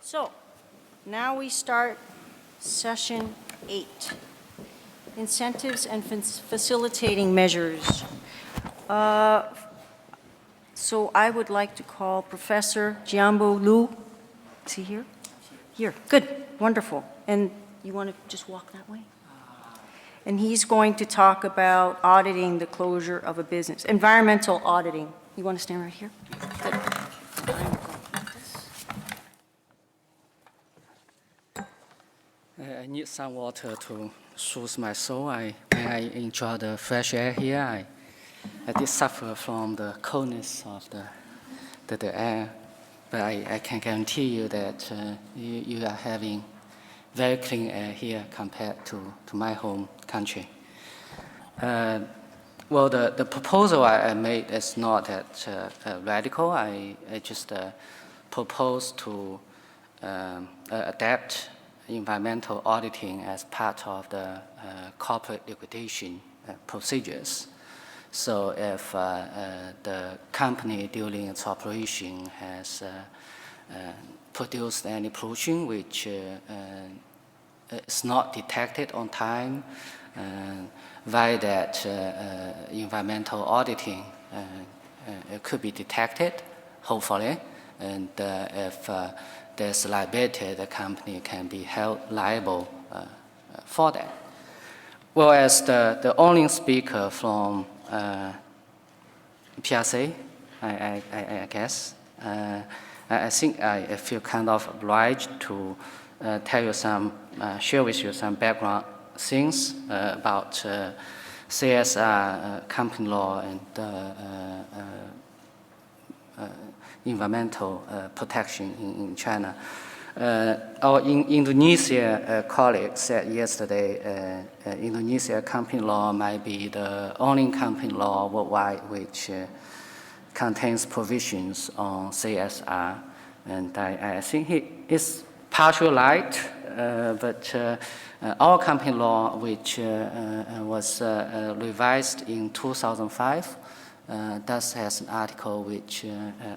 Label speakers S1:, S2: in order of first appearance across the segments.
S1: So, now we start session 8, incentives and facilitating measures. So I would like to call Professor Jianbo Lu. Is he here? Here, good, wonderful. And you want to just walk that way? And he's going to talk about auditing the closure of a business, environmental auditing. You want to stand right here? Good.
S2: I need some water to soothe my soul. I enjoy the fresh air here. I did suffer from the coldness of the air, but I can guarantee you that you are having very clean air here compared to my home country. Well, the proposal I made is not that radical. I just propose to adapt environmental auditing as part of the corporate liquidation procedures. So if the company during its operation has produced any pollution which is not detected on time, via that environmental auditing it could be detected, hopefully, and if there's liability, the company can be held liable for that. Well, as the only speaker from PRC, I guess, I think I feel kind of obliged to tell you share with you some background things about CSR, company law, and environmental protection in China. Our Indonesia colleague said yesterday Indonesia company law might be the only company law worldwide which contains provisions on CSR. And I think he is partially right, but our company law, which was revised in 2005, does has an article which,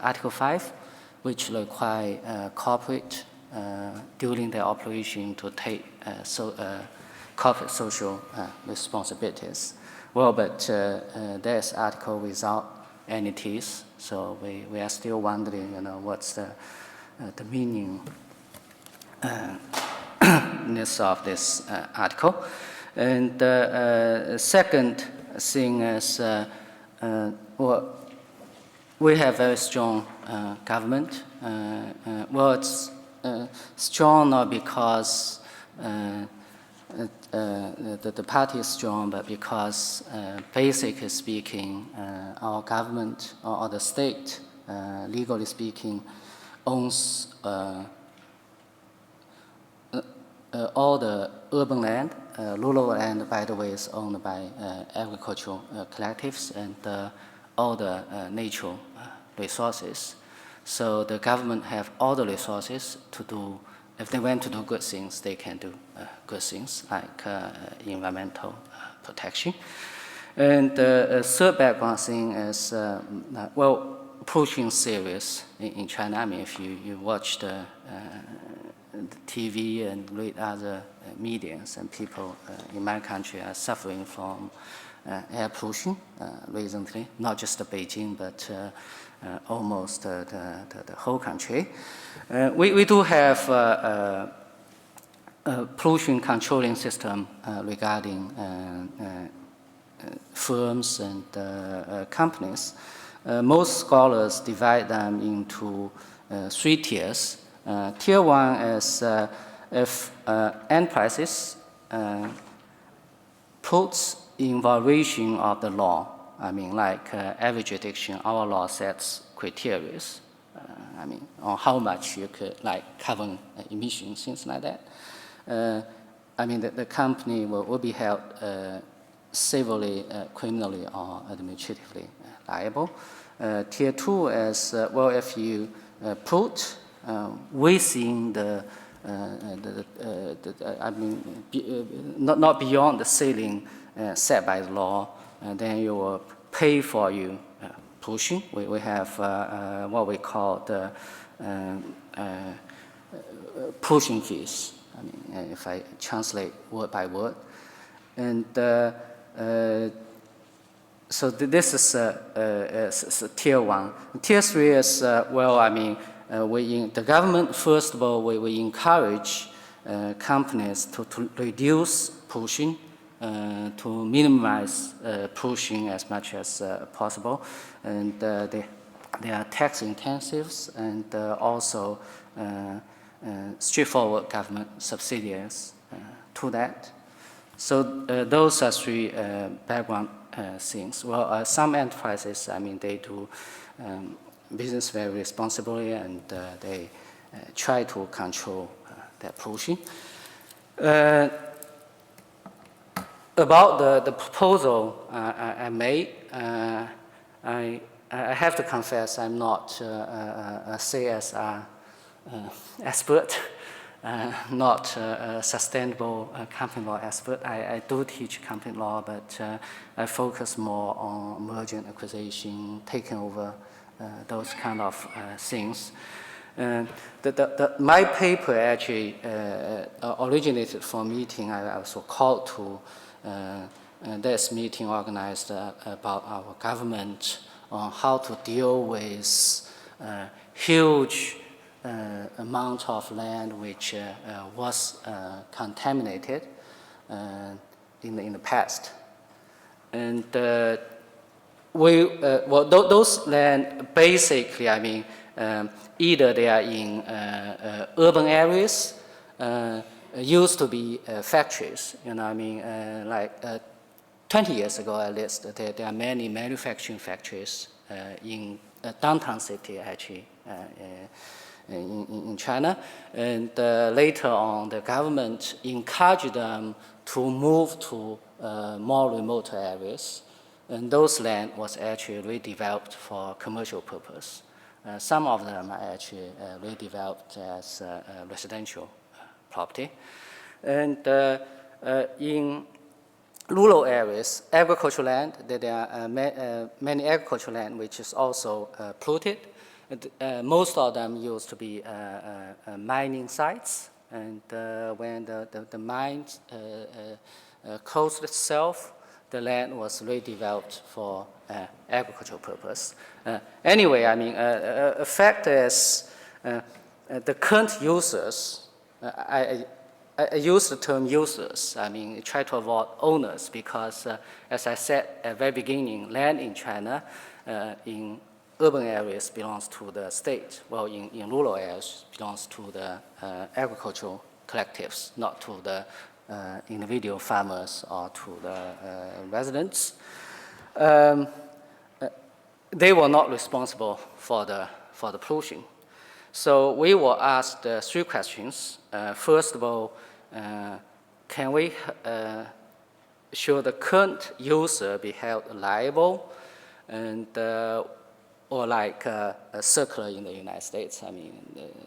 S2: Article 5, which require corporate during their operation to take corporate social responsibilities. Well, but there's article without any teeth, so we are still wondering, what's the meaning of this article. And the second thing is, well, we have very strong government. Well, it's strong not because the party is strong, but because basically speaking, our government or the state, legally speaking, owns all the urban land. Rural land, by the way, is owned by agricultural collectives and all the natural resources. So the government have all the resources to do, if they want to do good things, they can do good things like environmental protection. And the third background thing is, well, pollution serious in China. I mean, if you watch the TV and read other medias, and people in my country are suffering from air pollution recently, not just Beijing, but almost the whole country. We do have a pollution controlling system regarding firms and companies. Most scholars divide them into 3 tiers. Tier 1 is if enterprises puts in violation of the law. I mean, like every jurisdiction, our law sets criteria. I mean, on how much you could, like carbon emissions, things like that. I mean, the company will be held civilly, criminally, or administratively liable. Tier 2 is, well, if you put within I mean, not beyond the ceiling set by the law, then you will pay for your pollution. We have what we call the pushing fees. I mean, if I translate word by word. And so this is tier 1. Tier 3 is, well, I mean, the government, first of all, we encourage companies to reduce pushing, to minimize pushing as much as possible. And they are tax incentives and also straightforward government subsidies to that. So those are 3 background things. Well, some enterprises, I mean, they do business very responsibly and they try to control their pushing. About the proposal I made, I have to confess I'm not a CSR expert, not a sustainable company law expert. I do teach company law, but I focus more on merger and acquisition, taking over those kind of things. My paper actually originated from a meeting I was called to. This meeting organized about our government on how to deal with huge amount of land which was contaminated in the past. And those land basically, I mean, either they are in urban areas, used to be factories, you know, I mean, like 20 years ago at least, there are many manufacturing factories in downtown city actually in China. And later on, the government encouraged them to move to more remote areas. And those land was actually redeveloped for commercial purpose. Some of them are actually redeveloped as residential property. And in rural areas, agricultural land, there are many agricultural land which is also polluted. Most of them used to be mining sites. And when the mines closed itself, the land was redeveloped for agricultural purpose. Anyway, I mean, a fact is the current users, I use the term users, I mean, try to avoid owners because, as I said at the very beginning, land in China in urban areas belongs to the state, while in rural areas belongs to the agricultural collectives, not to the individual farmers or to the residents. They were not responsible for the pollution. So we were asked 3 questions. First of all, can we should the current user be held liable, and or like circular in the United States? I mean,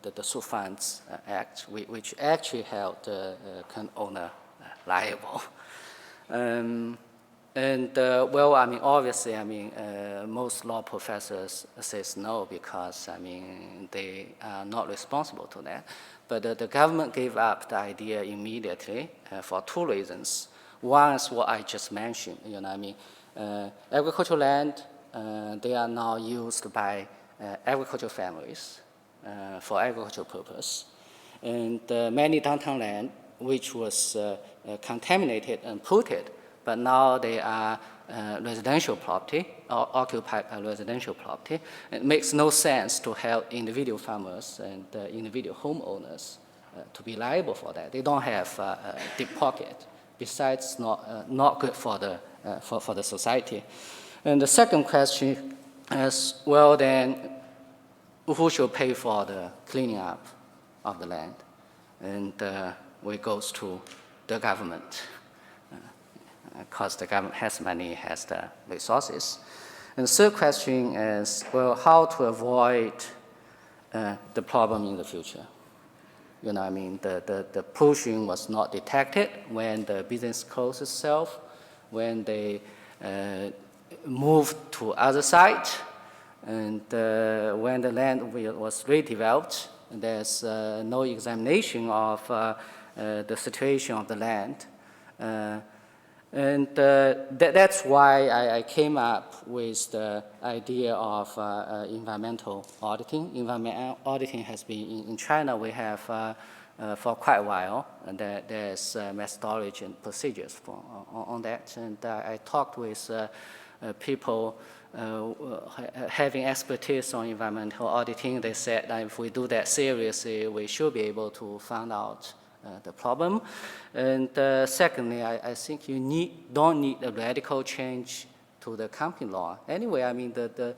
S2: the Funds Act, which actually held the current owner liable. Well, I mean, obviously, I mean, most law professors says no because, I mean, they are not responsible to that. But the government gave up the idea immediately for 2 reasons. One is what I just mentioned, you know, I mean, agricultural land, they are now used by agricultural families for agricultural purpose. And many downtown land, which was contaminated and polluted, but now they are residential property, or occupied by residential property. It makes no sense to help individual farmers and individual homeowners to be liable for that. They don't have a deep pocket. Besides, not good for the society. And the second question is, well, then, who should pay for the cleaning up of the land? And we goes to the government. Because the government has money, has the resources. And the third question is, well, how to avoid the problem in the future? You know, I mean, the pollution was not detected when the business closed itself, when they moved to other site, and when the land was redeveloped, there's no examination of the situation of the land. That's why I came up with the idea of environmental auditing. Environmental auditing has been in China. We have for quite a while, and there's methodology and procedures on that. And I talked with people having expertise on environmental auditing. They said that if we do that seriously, we should be able to find out the problem. And secondly, I think you don't need a radical change to the company law. Anyway, I mean, the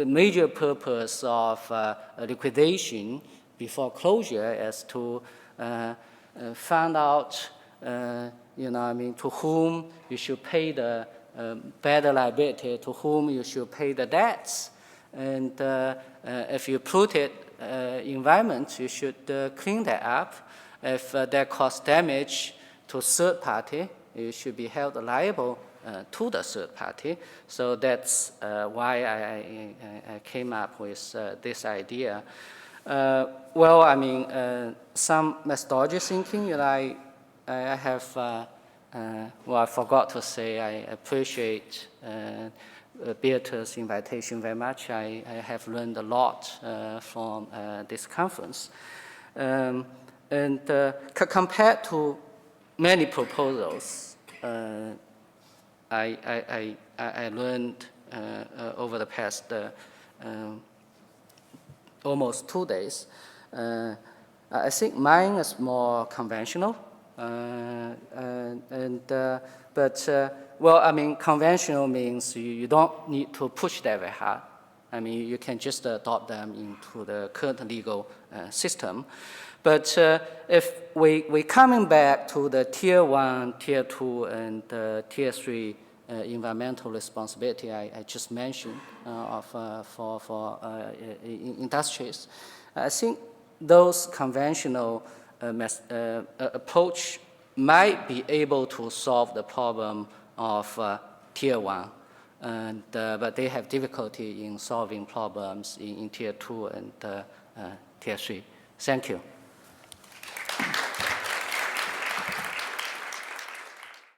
S2: major purpose of liquidation before closure is to find out, to whom you should pay the better liability, to whom you should pay the debts. And if you polluted environment, you should clean that up. If that caused damage to third party, you should be held liable to the third party. So that's why I came up with this idea. Well, I mean, some methodology thinking, I have, I forgot to say, I appreciate Beatrice's invitation very much. I have learned a lot from this conference. And compared to many proposals, I learned over the past almost 2 days. I think mine is more conventional, well, I mean, conventional means you don't need to push that very hard. I mean, you can just adopt them into the current legal system. But if we're coming back to the Tier 1, Tier 2, and Tier 3 environmental responsibility I just mentioned for industries, I think those conventional approach might be able to solve the problem of Tier 1, but they have difficulty in solving problems in Tier 2 and Tier 3. Thank you.